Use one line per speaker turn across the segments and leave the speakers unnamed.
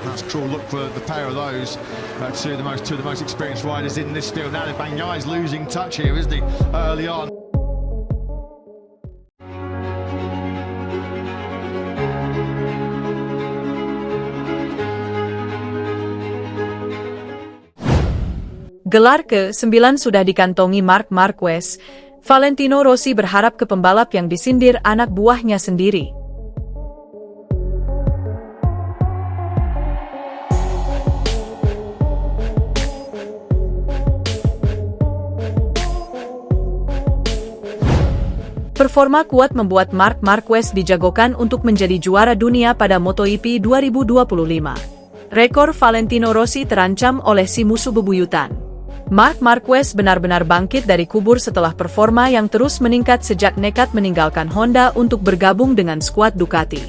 That's a cruel look for the pair of those two of the most experienced riders in this field. Now Bagnaia is losing touch here, isn't he? Early on.
Gelar ke-9 sudah dikantongi Marc Marquez. Valentino Rossi berharap ke pembalap yang disindir anak buahnya sendiri. Performa kuat membuat Marc Marquez dijagokan untuk menjadi juara dunia pada MotoGP 2025. Rekor Valentino Rossi terancam oleh si musuh bebuyutan. Marc Marquez benar-benar bangkit dari kubur setelah performa yang terus meningkat sejak nekat meninggalkan Honda untuk bergabung dengan skuad Ducati.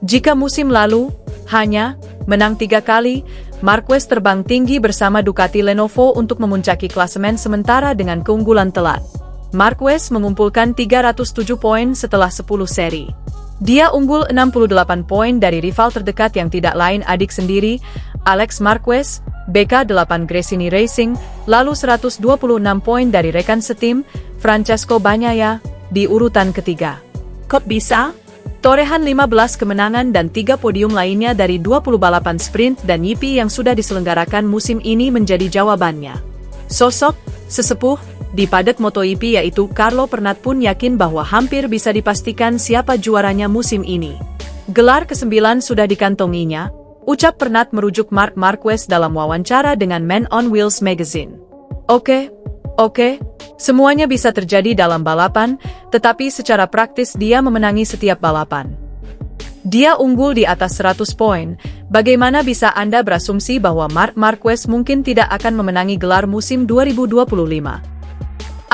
Jika musim lalu hanya menang 3 kali, Marquez terbang tinggi bersama Ducati Lenovo untuk memuncaki klasemen sementara dengan keunggulan telat. Marquez mengumpulkan 307 poin setelah 10 seri. Dia unggul 68 poin dari rival terdekat yang tidak lain adik sendiri, Alex Marquez, BK8 Gresini Racing, lalu 126 poin dari rekan setim, Francesco Bagnaia, di urutan ketiga. Kok bisa? Torehan 15 kemenangan dan 3 podium lainnya dari 20 balapan sprint dan GP yang sudah diselenggarakan musim ini menjadi jawabannya. Sosok sesepuh di paddock MotoGP yaitu Carlo Pernat pun yakin bahwa hampir bisa dipastikan siapa juaranya musim ini. Gelar ke-9 sudah dikantonginya, ucap Pernat merujuk Marc Marquez dalam wawancara dengan Man on Wheels Magazine. Oke, semuanya bisa terjadi dalam balapan, tetapi secara praktis dia memenangi setiap balapan. Dia unggul di atas 100 poin, bagaimana bisa Anda berasumsi bahwa Marc Marquez mungkin tidak akan memenangi gelar musim 2025?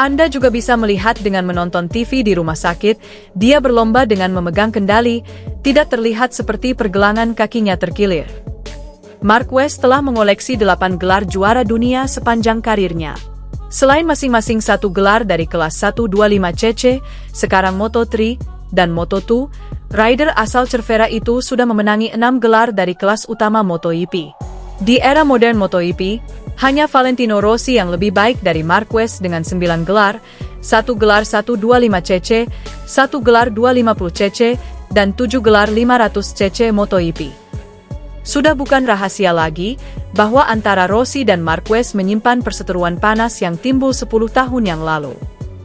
Anda juga bisa melihat dengan menonton TV di rumah sakit, dia berlomba dengan memegang kendali, tidak terlihat seperti pergelangan kakinya terkilir. Marquez telah mengoleksi 8 gelar juara dunia sepanjang karirnya. Selain masing-masing 1 gelar dari kelas 125cc, sekarang Moto3 dan Moto2, rider asal Cervera itu sudah memenangi 6 gelar dari kelas utama MotoGP. Di era modern MotoGP, hanya Valentino Rossi yang lebih baik dari Marquez dengan 9 gelar, 1 gelar 125cc, 1 gelar 250cc, dan 7 gelar 500cc MotoGP. Sudah bukan rahasia lagi, bahwa antara Rossi dan Marquez menyimpan perseteruan panas yang timbul 10 tahun yang lalu.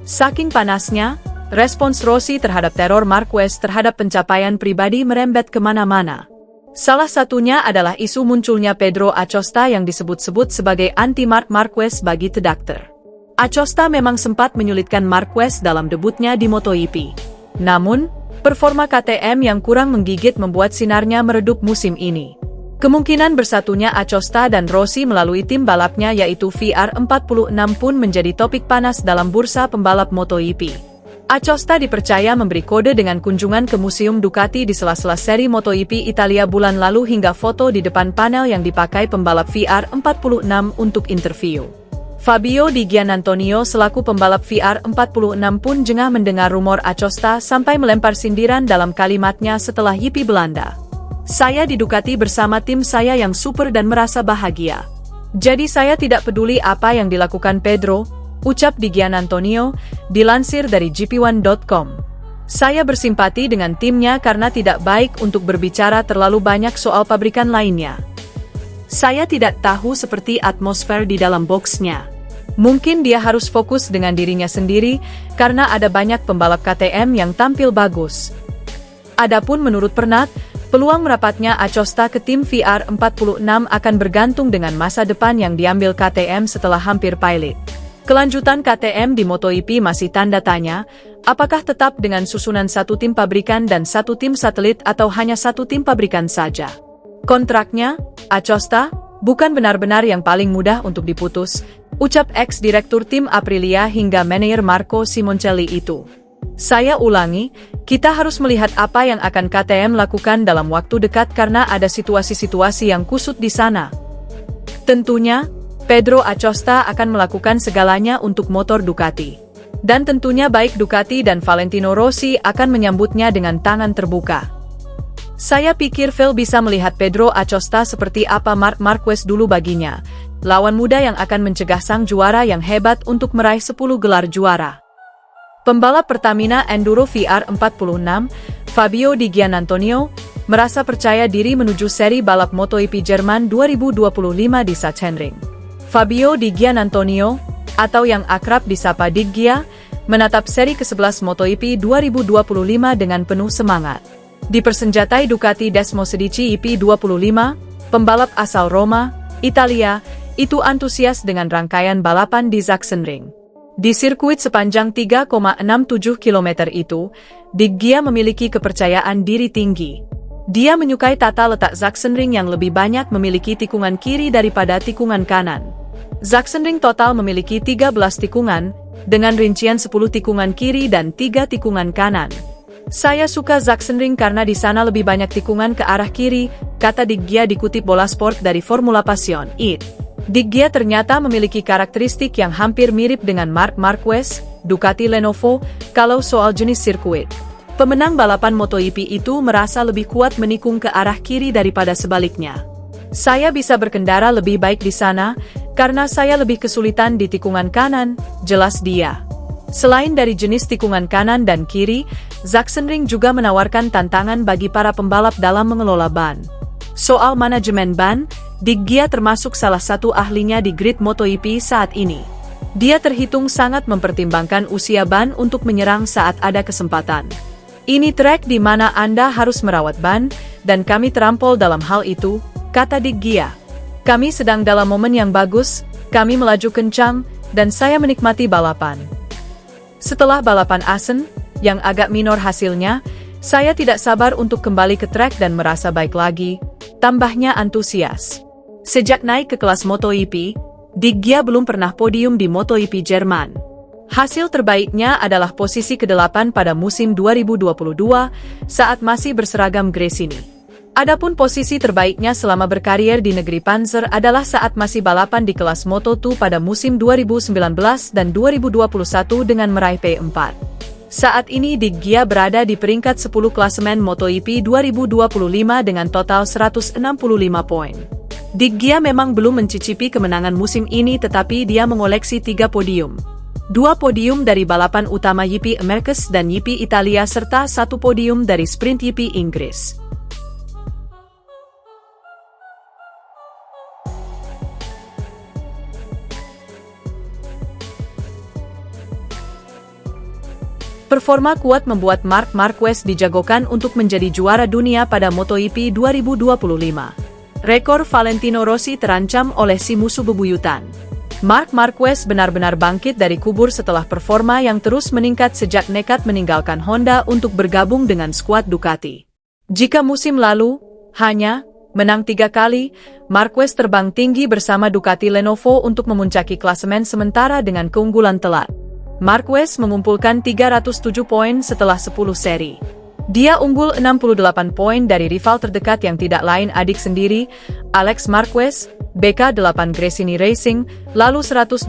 Saking panasnya, respons Rossi terhadap teror Marquez terhadap pencapaian pribadi merembet kemana-mana. Salah satunya adalah isu munculnya Pedro Acosta yang disebut-sebut sebagai anti-Marc Marquez bagi Tedakter. Acosta memang sempat menyulitkan Marquez dalam debutnya di MotoGP. Namun, performa KTM yang kurang menggigit membuat sinarnya meredup musim ini. Kemungkinan bersatunya Acosta dan Rossi melalui tim balapnya yaitu VR46 pun menjadi topik panas dalam bursa pembalap MotoGP. Acosta dipercaya memberi kode dengan kunjungan ke Museum Ducati di sela-sela seri MotoGP Italia bulan lalu hingga foto di depan panel yang dipakai pembalap VR46 untuk interview. Fabio Di Giannantonio selaku pembalap VR46 pun jengah mendengar rumor Acosta sampai melempar sindiran dalam kalimatnya setelah GP Belanda. Saya di Ducati bersama tim saya yang super dan merasa bahagia. Jadi saya tidak peduli apa yang dilakukan Pedro, ucap Di Giannantonio, dilansir dari GP1.com. Saya bersimpati dengan timnya karena tidak baik untuk berbicara terlalu banyak soal pabrikan lainnya. Saya tidak tahu seperti atmosfer di dalam boxnya. Mungkin dia harus fokus dengan dirinya sendiri, karena ada banyak pembalap KTM yang tampil bagus. Adapun menurut Pernat, peluang merapatnya Acosta ke tim VR46 akan bergantung dengan masa depan yang diambil KTM setelah hampir pilot. Kelanjutan KTM di MotoGP masih tanda tanya, apakah tetap dengan susunan 1 tim pabrikan dan 1 tim satelit atau hanya 1 tim pabrikan saja. Kontraknya, Acosta, bukan benar-benar yang paling mudah untuk diputus, ucap ex-direktur tim Aprilia hingga manajer Marco Simoncelli itu. Saya ulangi, kita harus melihat apa yang akan KTM lakukan dalam waktu dekat karena ada situasi-situasi yang kusut di sana. Tentunya, Pedro Acosta akan melakukan segalanya untuk motor Ducati. Dan tentunya baik Ducati dan Valentino Rossi akan menyambutnya dengan tangan terbuka. Saya pikir Phil bisa melihat Pedro Acosta seperti apa Marc Marquez dulu baginya, lawan muda yang akan mencegah sang juara yang hebat untuk meraih 10 gelar juara. Pembalap Pertamina Enduro VR46, Fabio Di Giannantonio, merasa percaya diri menuju seri balap MotoGP Jerman 2025 di Sachsenring. Fabio Di Giannantonio, atau yang akrab disapa Dig Gia, menatap seri ke-11 MotoGP 2025 dengan penuh semangat. Dipersenjatai Ducati Desmo Sedici IP25, pembalap asal Roma, Italia, itu antusias dengan rangkaian balapan di Sachsenring. Di sirkuit sepanjang 3,67 km itu, Dig Gia memiliki kepercayaan diri tinggi. Dia menyukai tata letak Sachsenring yang lebih banyak memiliki tikungan kiri daripada tikungan kanan. Sachsenring total memiliki 13 tikungan, dengan rincian 10 tikungan kiri dan 3 tikungan kanan. Saya suka Sachsenring karena di sana lebih banyak tikungan ke arah kiri, kata Dig Gia dikutip Bola Sport dari Formula Passion It. Dig Gia ternyata memiliki karakteristik yang hampir mirip dengan Marc Marquez, Ducati Lenovo, kalau soal jenis sirkuit. Pemenang balapan MotoGP itu merasa lebih kuat menikung ke arah kiri daripada sebaliknya. Saya bisa berkendara lebih baik di sana, karena saya lebih kesulitan di tikungan kanan, jelas dia. Selain dari jenis tikungan kanan dan kiri, Sachsenring juga menawarkan tantangan bagi para pembalap dalam mengelola ban. Soal manajemen ban, Dig Gia termasuk salah satu ahlinya di grid MotoGP saat ini. Dia terhitung sangat mempertimbangkan usia ban untuk menyerang saat ada kesempatan. Ini trek di mana Anda harus merawat ban, dan kami terampil dalam hal itu, kata Dig Gia. Kami sedang dalam momen yang bagus, kami melaju kencang, dan saya menikmati balapan. Setelah balapan Assen, yang agak minor hasilnya, saya tidak sabar untuk kembali ke trek dan merasa baik lagi, tambahnya antusias. Sejak naik ke kelas MotoGP, Dig Gia belum pernah podium di MotoGP Jerman. Hasil terbaiknya adalah posisi ke-8 pada musim 2022 saat masih berseragam Gresini. Adapun posisi terbaiknya selama berkarier di negeri Panzer adalah saat masih balapan di kelas Moto2 pada musim 2019 dan 2021 dengan meraih P4. Saat ini Dig Gia berada di peringkat 10 klasemen MotoGP 2025 dengan total 165 poin. Dig Gia memang belum mencicipi kemenangan musim ini tetapi dia mengoleksi 3 podium. 2 podium dari balapan utama GP Americas dan GP Italia serta 1 podium dari sprint GP Inggris. Performa kuat membuat Marc Marquez dijagokan untuk menjadi juara dunia pada MotoGP 2025. Rekor Valentino Rossi terancam oleh si musuh bebuyutan. Marc Marquez benar-benar bangkit dari kubur setelah performa yang terus meningkat sejak nekat meninggalkan Honda untuk bergabung dengan skuad Ducati. Jika musim lalu, hanya menang 3 kali, Marquez terbang tinggi bersama Ducati Lenovo untuk memuncaki klasemen sementara dengan keunggulan telak. Marquez mengumpulkan 307 poin setelah 10 seri. Dia unggul 68 poin dari rival terdekat yang tidak lain adik sendiri, Alex Marquez, BK8 Gresini Racing, lalu 126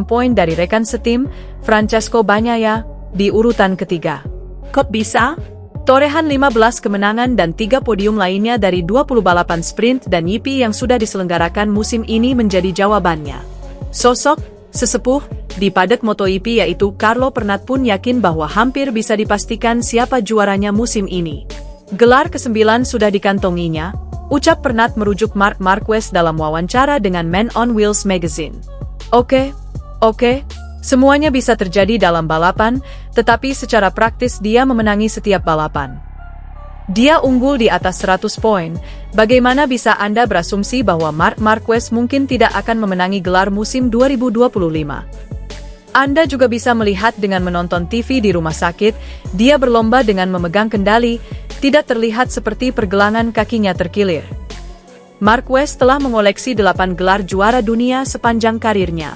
poin dari rekan setim, Francesco Bagnaia, di urutan ketiga. Kok bisa? Torehan 15 kemenangan dan 3 podium lainnya dari 20 balapan sprint dan GP yang sudah diselenggarakan musim ini menjadi jawabannya. Sosok sesepuh di padek MotoGP yaitu Carlo Pernat pun yakin bahwa hampir bisa dipastikan siapa juaranya musim ini. Gelar ke-9 sudah dikantonginya, ucap Pernat merujuk Marc Marquez dalam wawancara dengan Man on Wheels Magazine. Oke, semuanya bisa terjadi dalam balapan, tetapi secara praktis dia memenangi setiap balapan. Dia unggul di atas 100 poin, bagaimana bisa Anda berasumsi bahwa Marc Marquez mungkin tidak akan memenangi gelar musim 2025? Anda juga bisa melihat dengan menonton TV di rumah sakit, dia berlomba dengan memegang kendali, tidak terlihat seperti pergelangan kakinya terkilir. Marquez telah mengoleksi 8 gelar juara dunia sepanjang karirnya.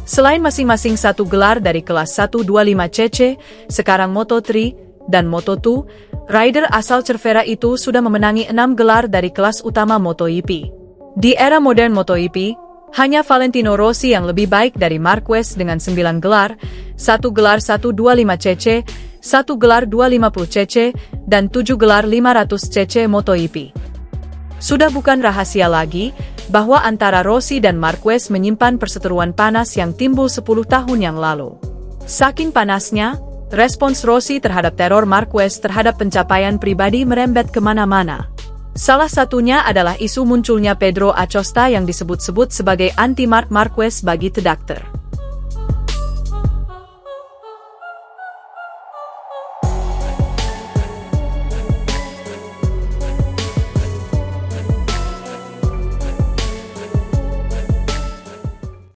Selain masing-masing 1 gelar dari kelas 125cc, sekarang Moto3, dan Moto2, rider asal Cervera itu sudah memenangi 6 gelar dari kelas utama MotoGP. Di era modern MotoGP, hanya Valentino Rossi yang lebih baik dari Marquez dengan 9 gelar, 1 gelar 125cc, 1 gelar 250cc, dan 7 gelar 500cc MotoGP. Sudah bukan rahasia lagi, bahwa antara Rossi dan Marquez menyimpan perseteruan panas yang timbul 10 tahun yang lalu. Saking panasnya, respons Rossi terhadap teror Marquez terhadap pencapaian pribadi merembet kemana-mana. Salah satunya adalah isu munculnya Pedro Acosta yang disebut-sebut sebagai anti-Marc Marquez bagi The Doctor.